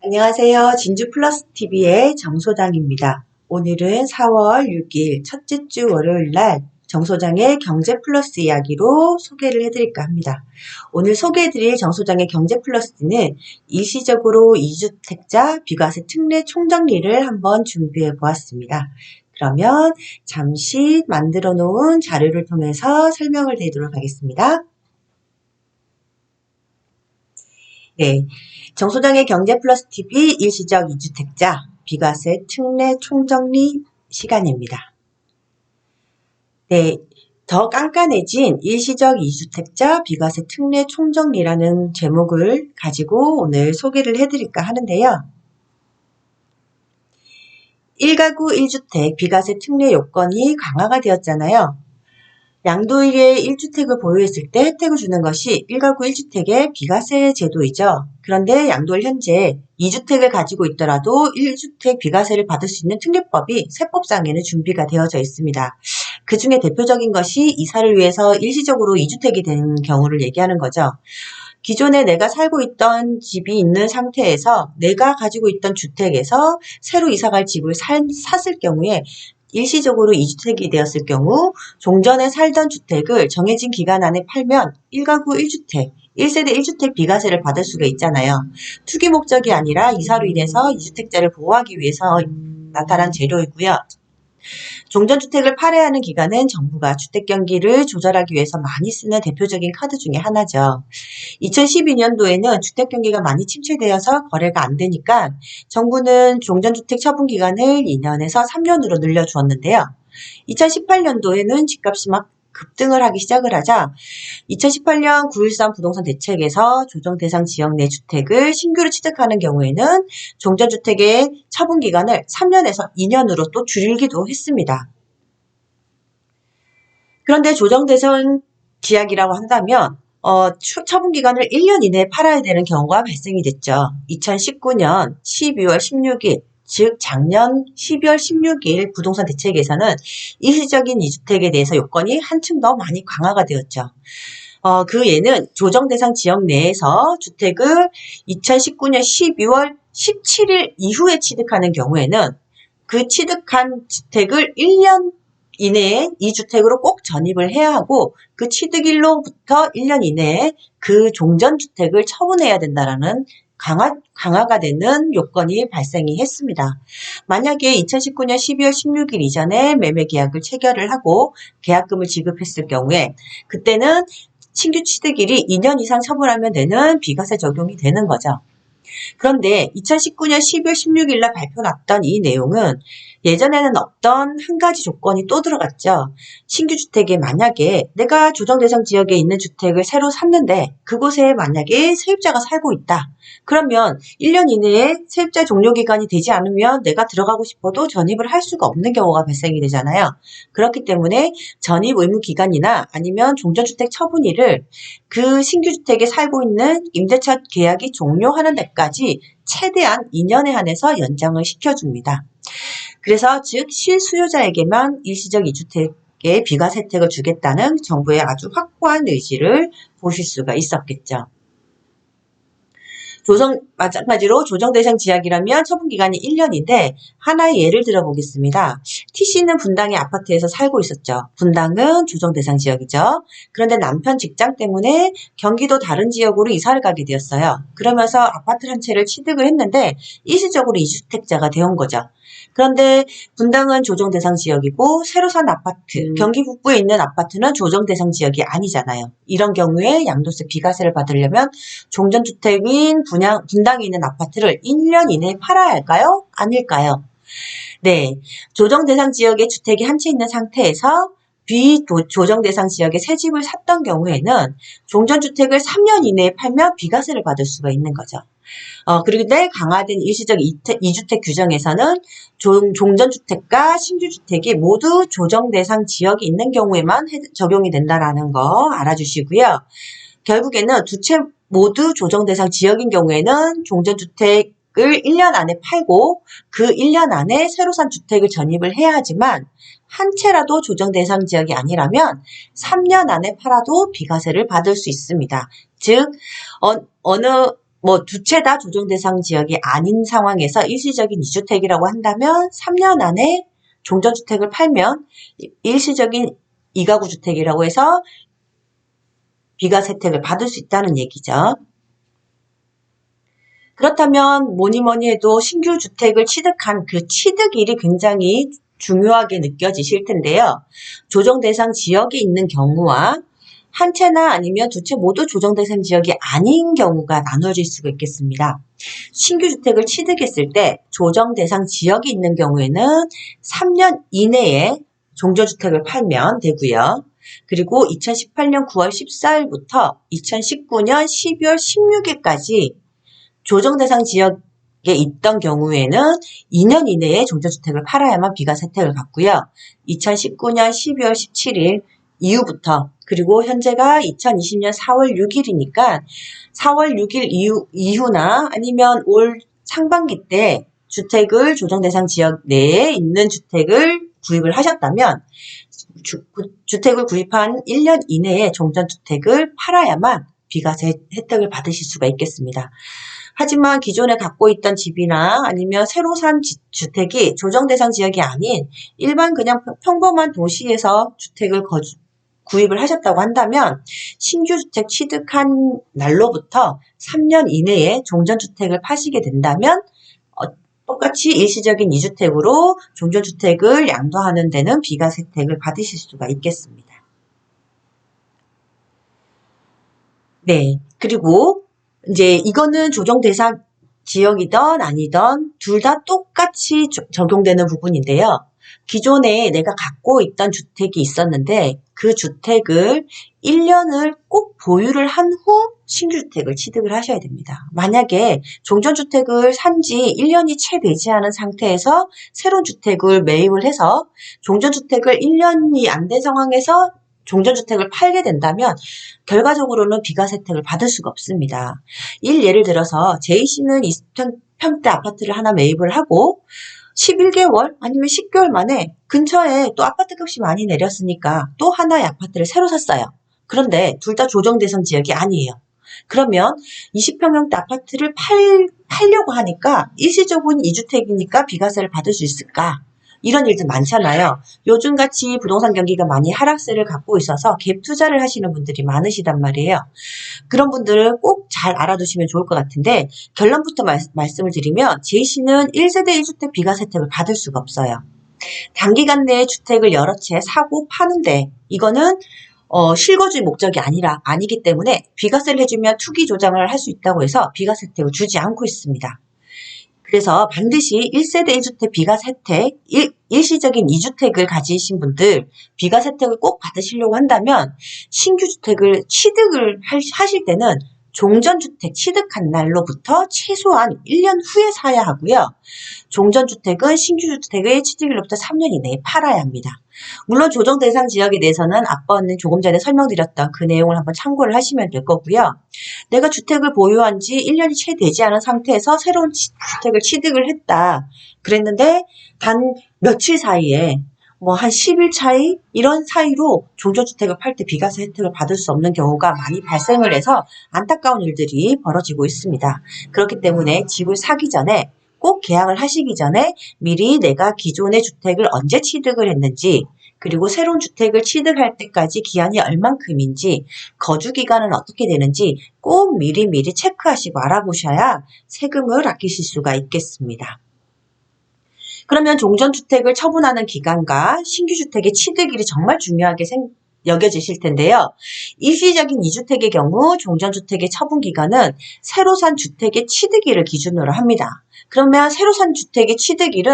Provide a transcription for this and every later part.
안녕하세요. 진주플러스TV의 정소장입니다. 오늘은 4월 6일 첫째 주 월요일 날 정소장의 경제플러스 이야기로 소개를 해드릴까 합니다. 오늘 소개해드릴 정소장의 경제플러스는 일시적으로 2주택자 비과세 특례 총정리를 한번 준비해 보았습니다. 그러면 잠시 만들어 놓은 자료를 통해서 설명을 드리도록 하겠습니다. 네, 정소장의 경제플러스TV 일시적 2주택자 비과세 특례 총정리 시간입니다. 네, 더 깐깐해진 일시적 2주택자 비과세 특례 총정리라는 제목을 가지고 오늘 소개를 해드릴까 하는데요. 1가구 1주택 비과세 특례 요건이 강화가 되었잖아요. 양도일에 1주택을 보유했을 때 혜택을 주는 것이 1가구 1주택의 비과세 제도이죠. 그런데 양도일 현재 2주택을 가지고 있더라도 1주택 비과세를 받을 수 있는 특례법이 세법상에는 준비가 되어져 있습니다. 그 중에 대표적인 것이 이사를 위해서 일시적으로 2주택이 되는 경우를 얘기하는 거죠. 기존에 내가 살고 있던 집이 있는 상태에서 내가 가지고 있던 주택에서 새로 이사갈 집을 샀을 경우에 일시적으로 2주택이 되었을 경우 종전에 살던 주택을 정해진 기간 안에 팔면 1가구 1주택, 1세대 1주택 비과세를 받을 수가 있잖아요. 투기 목적이 아니라 이사로 인해서 2주택자를 보호하기 위해서 나타난 제도이고요. 종전주택을 팔아야 하는 기간은 정부가 주택 경기를 조절하기 위해서 많이 쓰는 대표적인 카드 중에 하나죠. 2012년도에는 주택 경기가 많이 침체되어서 거래가 안 되니까 정부는 종전주택 처분 기간을 2년에서 3년으로 늘려주었는데요. 2018년도에는 집값이 막 급등을 하기 시작을 하자 2018년 9.13 부동산 대책에서 조정 대상 지역 내 주택을 신규로 취득하는 경우에는 종전주택의 처분 기간을 3년에서 2년으로 또 줄이기도 했습니다. 그런데 조정 대상 지역이라고 한다면 처분 기간을 1년 이내에 팔아야 되는 경우가 발생이 됐죠. 2019년 12월 16일 즉 작년 12월 16일 부동산 대책에서는 일시적인 2주택에 대해서 요건이 한층 더 많이 강화가 되었죠. 그 예는 조정 대상 지역 내에서 주택을 2019년 12월 17일 이후에 취득하는 경우에는 그 취득한 주택을 1년 이내에 2주택으로 꼭 전입을 해야 하고 그 취득일로부터 1년 이내에 그 종전주택을 처분해야 된다라는 강화가 되는 요건이 발생이 했습니다. 만약에 2019년 12월 16일 이전에 매매 계약을 체결을 하고 계약금을 지급했을 경우에 그때는 신규 취득일이 2년 이상 처분하면 되는 비과세 적용이 되는 거죠. 그런데 2019년 12월 16일 날 발표 났던 이 내용은 예전에는 없던 한 가지 조건이 또 들어갔죠. 신규 주택에 만약에 내가 조정 대상 지역에 있는 주택을 새로 샀는데 그곳에 만약에 세입자가 살고 있다. 그러면 1년 이내에 세입자 종료 기간이 되지 않으면 내가 들어가고 싶어도 전입을 할 수가 없는 경우가 발생이 되잖아요. 그렇기 때문에 전입 의무 기간이나 아니면 종전주택 처분일을 그 신규 주택에 살고 있는 임대차 계약이 종료하는 데까지 최대한 2년에 한해서 연장을 시켜줍니다. 그래서 즉 실수요자에게만 일시적 2주택의 비과세 혜택을 주겠다는 정부의 아주 확고한 의지를 보실 수가 있었겠죠. 마찬가지로 조정 대상 지역이라면 처분 기간이 1년인데 하나의 예를 들어보겠습니다. T씨는 분당의 아파트에서 살고 있었죠. 분당은 조정 대상 지역이죠. 그런데 남편 직장 때문에 경기도 다른 지역으로 이사를 가게 되었어요. 그러면서 아파트 한 채를 취득을 했는데 일시적으로 2주택자가 되온 거죠. 그런데 분당은 조정 대상 지역이고 새로 산 아파트, 경기 북부에 있는 아파트는 조정 대상 지역이 아니잖아요. 이런 경우에 양도세 비과세를 받으려면 종전주택인 분당에 있는 아파트를 1년 이내에 팔아야 할까요? 아닐까요? 네, 조정 대상 지역에 주택이 한 채 있는 상태에서 비조정 대상 지역에 새 집을 샀던 경우에는 종전주택을 3년 이내에 팔면 비과세를 받을 수가 있는 거죠. 그런데 강화된 일시적 2주택 규정에서는 종전주택과 신규주택이 모두 조정 대상 지역이 있는 경우에만 적용이 된다는 거 알아주시고요. 결국에는 두 채 모두 조정 대상 지역인 경우에는 종전주택을 1년 안에 팔고 그 1년 안에 새로 산 주택을 전입을 해야 하지만 한 채라도 조정 대상 지역이 아니라면 3년 안에 팔아도 비과세를 받을 수 있습니다. 즉 어느 뭐 두 채 다 조정 대상 지역이 아닌 상황에서 일시적인 2주택이라고 한다면 3년 안에 종전주택을 팔면 일시적인 2가구 주택이라고 해서 비과세 혜택을 받을 수 있다는 얘기죠. 그렇다면 뭐니 뭐니 해도 신규 주택을 취득한 그 취득일이 굉장히 중요하게 느껴지실 텐데요. 조정 대상 지역이 있는 경우와 한 채나 아니면 두 채 모두 조정 대상 지역이 아닌 경우가 나눠질 수가 있겠습니다. 신규 주택을 취득했을 때 조정 대상 지역이 있는 경우에는 3년 이내에 종전주택을 팔면 되고요. 그리고 2018년 9월 14일부터 2019년 12월 16일까지 조정 대상 지역에 있던 경우에는 2년 이내에 종전주택을 팔아야만 비과세 혜택을 받고요. 2019년 12월 17일 이후부터 그리고 현재가 2020년 4월 6일이니까 4월 6일 이후나 아니면 올 상반기 때 주택을 조정 대상 지역 내에 있는 주택을 구입을 하셨다면 주택을 구입한 1년 이내에 종전주택을 팔아야만 비과세 혜택을 받으실 수가 있겠습니다. 하지만 기존에 갖고 있던 집이나 아니면 새로 산 주택이 조정 대상 지역이 아닌 일반 그냥 평범한 도시에서 주택을 구입을 하셨다고 한다면 신규 주택 취득한 날로부터 3년 이내에 종전주택을 파시게 된다면 똑같이 일시적인 2주택으로 종전주택을 양도하는 데는 비과세 혜택을 받으실 수가 있겠습니다. 네, 그리고 이제 이거는 조정 대상 지역이든 아니든 둘 다 똑같이 적용되는 부분인데요. 기존에 내가 갖고 있던 주택이 있었는데 그 주택을 1년을 꼭 보유를 한 후 신규주택을 취득을 하셔야 됩니다. 만약에 종전주택을 산 지 1년이 채 되지 않은 상태에서 새로운 주택을 매입을 해서 종전주택을 1년이 안 된 상황에서 종전주택을 팔게 된다면 결과적으로는 비과세 혜택을 받을 수가 없습니다. 예를 들어서 제이 씨는 20평대 아파트를 하나 매입을 하고 11개월 아니면 10개월 만에 근처에 또 아파트 값이 많이 내렸으니까 또 하나의 아파트를 새로 샀어요. 그런데 둘 다 조정 대상 지역이 아니에요. 그러면 20평형대 아파트를 팔려고 하니까 일시적인 2주택이니까 비과세를 받을 수 있을까? 이런 일들 많잖아요. 요즘같이 부동산 경기가 많이 하락세를 갖고 있어서 갭 투자를 하시는 분들이 많으시단 말이에요. 그런 분들은 꼭 잘 알아두시면 좋을 것 같은데 결론부터 말씀을 드리면 제이 씨는 1세대 1주택 비과세 혜택을 받을 수가 없어요. 단기간 내에 주택을 여러 채 사고 파는데 이거는 실거주의 목적이 아니기 때문에 비과세를 해주면 투기 조장을 할 수 있다고 해서 비과세 혜택을 주지 않고 있습니다. 그래서 반드시 1세대 1주택 비과세 혜택, 일시적인 2주택을 가지신 분들 비과세 혜택을 꼭 받으시려고 한다면 신규 주택을 취득을 하실 때는 종전주택 취득한 날로부터 최소한 1년 후에 사야 하고요. 종전주택은 신규주택의 취득일로부터 3년 이내에 팔아야 합니다. 물론 조정 대상 지역에 대해서는 앞번에 조금 전에 설명드렸던 그 내용을 한번 참고를 하시면 될 거고요. 내가 주택을 보유한 지 1년이 채 되지 않은 상태에서 새로운 주택을 취득을 했다. 그랬는데 단 며칠 사이에 뭐 한 10일 차이 이런 사이로 종전주택을 팔 때 비과세 혜택을 받을 수 없는 경우가 많이 발생을 해서 안타까운 일들이 벌어지고 있습니다. 그렇기 때문에 집을 사기 전에 꼭 계약을 하시기 전에 미리 내가 기존의 주택을 언제 취득을 했는지 그리고 새로운 주택을 취득할 때까지 기한이 얼만큼인지 거주 기간은 어떻게 되는지 꼭 미리 체크하시고 알아보셔야 세금을 아끼실 수가 있겠습니다. 그러면 종전주택을 처분하는 기간과 신규주택의 취득일이 정말 중요하게 여겨지실 텐데요. 일시적인 2주택의 경우 종전주택의 처분기간은 새로 산 주택의 취득일을 기준으로 합니다. 그러면 새로 산 주택의 취득일은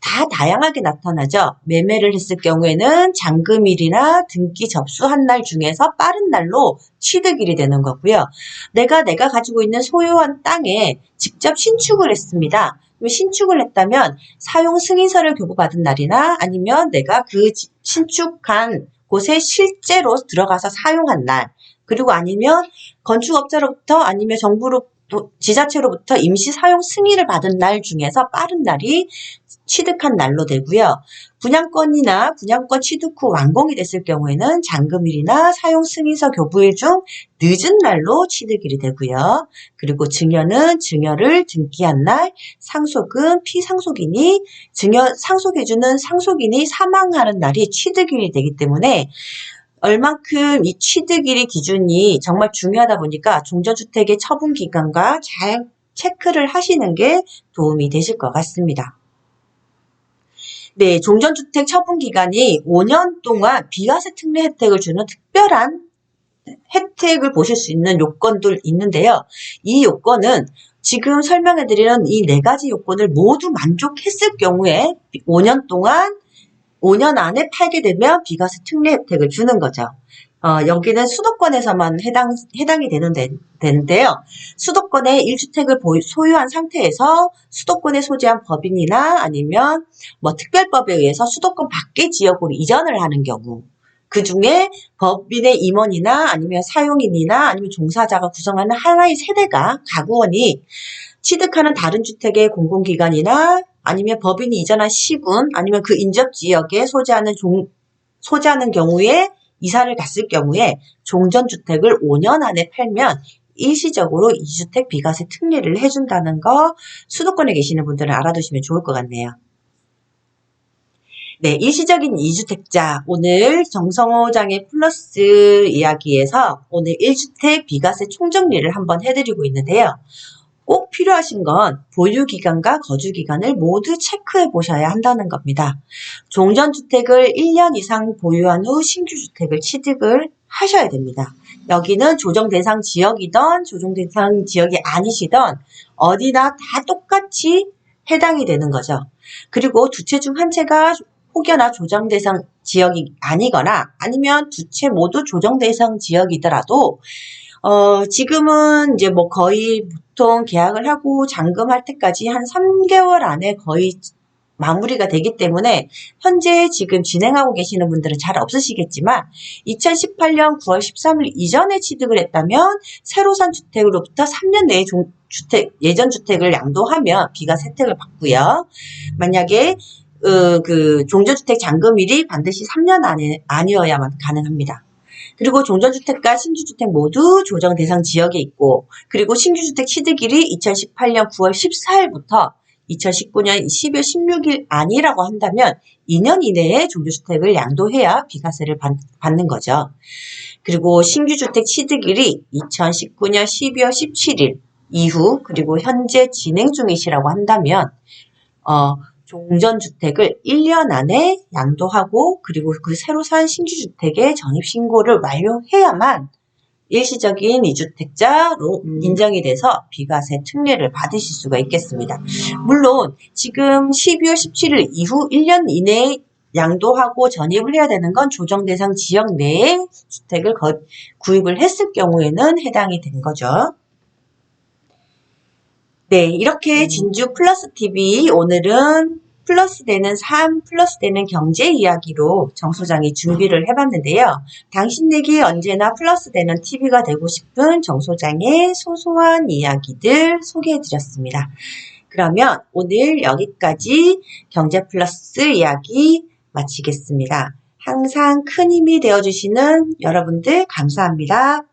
다 다양하게 나타나죠. 매매를 했을 경우에는 잔금일이나 등기 접수한 날 중에서 빠른 날로 취득일이 되는 거고요. 내가 가지고 있는 소유한 땅에 직접 신축을 했습니다. 신축을 했다면 사용 승인서를 교부받은 날이나 아니면 내가 그 신축한 곳에 실제로 들어가서 사용한 날, 그리고 아니면 건축업자로부터 아니면 정부로 지자체로부터 임시 사용 승인을 받은 날 중에서 빠른 날이 취득한 날로 되고요. 분양권이나 분양권 취득 후 완공이 됐을 경우에는 잔금일이나 사용 승인서 교부일 중 늦은 날로 취득일이 되고요. 그리고 증여는 증여를 등기한 날, 상속은 피상속인이 상속해주는 상속인이 사망하는 날이 취득일이 되기 때문에 얼만큼 이 취득일이 기준이 정말 중요하다 보니까 종전주택의 처분 기간과 잘 체크를 하시는 게 도움이 되실 것 같습니다. 네, 종전주택 처분 기간이 5년 동안 비과세 특례 혜택을 주는 특별한 혜택을 보실 수 있는 요건들 있는데요. 이 요건은 지금 설명해드리는 이 4가지 요건을 모두 만족했을 경우에 5년 안에 팔게 되면 비과세 특례 혜택을 주는 거죠. 여기는 수도권에서만 해당이 되는데요. 수도권에 1주택을 소유한 상태에서 수도권에 소재한 법인이나 아니면 특별법에 의해서 수도권 밖의 지역으로 이전을 하는 경우, 그 중에 법인의 임원이나 아니면 사용인이나 아니면 종사자가 구성하는 하나의 세대가 가구원이 취득하는 다른 주택의 공공기관이나 아니면 법인이 이전한 시군 아니면 그 인접 지역에 소재하는 경우에 이사를 갔을 경우에 종전주택을 5년 안에 팔면 일시적으로 2주택 비과세 특례를 해준다는 거 수도권에 계시는 분들은 알아두시면 좋을 것 같네요. 네, 일시적인 2주택자, 오늘 정성호장의 플러스 이야기에서 오늘 1주택 비과세 총정리를 한번 해드리고 있는데요. 꼭 필요하신 건 보유기간과 거주기간을 모두 체크해 보셔야 한다는 겁니다. 종전주택을 1년 이상 보유한 후 신규주택을 취득을 하셔야 됩니다. 여기는 조정대상 지역이든 조정대상 지역이 아니시든 어디나 다 똑같이 해당이 되는 거죠. 그리고 두 채 중 한 채가 혹여나 조정대상 지역이 아니거나 아니면 두 채 모두 조정대상 지역이더라도 지금은 이제 거의 보통 계약을 하고 잔금할 때까지 한 3개월 안에 거의 마무리가 되기 때문에 현재 지금 진행하고 계시는 분들은 잘 없으시겠지만 2018년 9월 13일 이전에 취득을 했다면 새로 산 주택으로부터 3년 내에 예전 주택을 양도하면 비과세 혜택을 받고요. 만약에 그 종전주택 잔금일이 반드시 3년 안에 아니어야만 가능합니다. 그리고 종전주택과 신규주택 모두 조정 대상 지역에 있고, 그리고 신규주택 취득일이 2018년 9월 14일부터 2019년 12월 16일 아니라고 한다면 2년 이내에 종전주택을 양도해야 비과세를 받는 거죠. 그리고 신규주택 취득일이 2019년 12월 17일 이후, 그리고 현재 진행 중이시라고 한다면 종전주택을 1년 안에 양도하고 그리고 그 새로 산 신규주택의 전입신고를 완료해야만 일시적인 2주택자로 인정이 돼서 비과세 특례를 받으실 수가 있겠습니다. 물론 지금 12월 17일 이후 1년 이내에 양도하고 전입을 해야 되는 건 조정대상 지역 내에 주택을 구입을 했을 경우에는 해당이 된 거죠. 네, 이렇게 진주 플러스 TV 오늘은 플러스 되는 삶, 플러스 되는 경제 이야기로 정 소장이 준비를 해봤는데요. 당신에게 언제나 플러스 되는 TV가 되고 싶은 정 소장의 소소한 이야기들 소개해드렸습니다. 그러면 오늘 여기까지 경제 플러스 이야기 마치겠습니다. 항상 큰 힘이 되어주시는 여러분들 감사합니다.